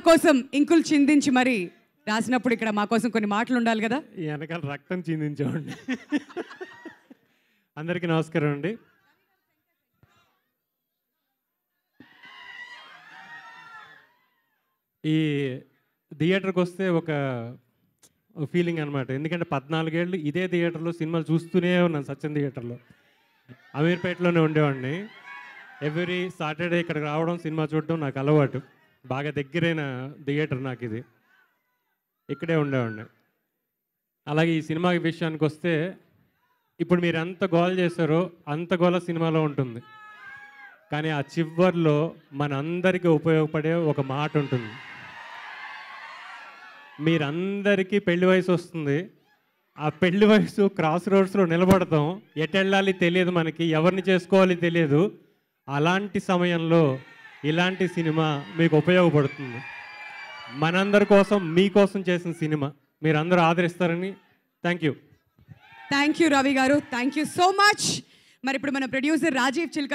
కోసం ఇంకులు చిందించి మరి రాసినప్పుడు ఇక్కడ మా కోసం కొన్ని మాటలు ఉండాలి కదా. ఈ వెనకాల రక్తం చిందించామండి. అందరికీ నమస్కారం అండి. ఈ థియేటర్కి వస్తే ఒక ఫీలింగ్ అనమాట. ఎందుకంటే 14 ఏళ్ళు ఇదే థియేటర్లో సినిమాలు చూస్తూనే ఉన్నాను. సత్యం థియేటర్లో అమీర్పేటలోనే ఉండేవాడిని. ఎవ్రీ సాటర్డే ఇక్కడికి రావడం, సినిమా చూడడం నాకు అలవాటు. బాగా దగ్గరైన థియేటర్ నాకు ఇది. ఇక్కడే ఉండేవాడిని. అలాగే ఈ సినిమా విషయానికి వస్తే ఇప్పుడు మీరు ఎంత గోల్ చేశారో అంత గోల సినిమాలో ఉంటుంది. కానీ ఆ చివర్లో మనందరికీ ఉపయోగపడే ఒక మాట ఉంటుంది. మీరందరికీ పెళ్లి వయసు వస్తుంది. ఆ పెళ్లి వయసు క్రాస్ రోడ్స్లో నిలబడతాం. ఎటెళ్ళాలి తెలియదు, మనకి ఎవరిని చేసుకోవాలి తెలియదు. అలాంటి సమయంలో ఇలాంటి సినిమా మీకు ఉపయోగపడుతుంది. మనందరి కోసం, మీకోసం చేసిన సినిమా మీరందరూ ఆదరిస్తారని. థ్యాంక్ యూ రవి గారు, థ్యాంక్ యూ సో మచ్. మరి ఇప్పుడు మన ప్రొడ్యూసర్ రాజీవ్ చిల్క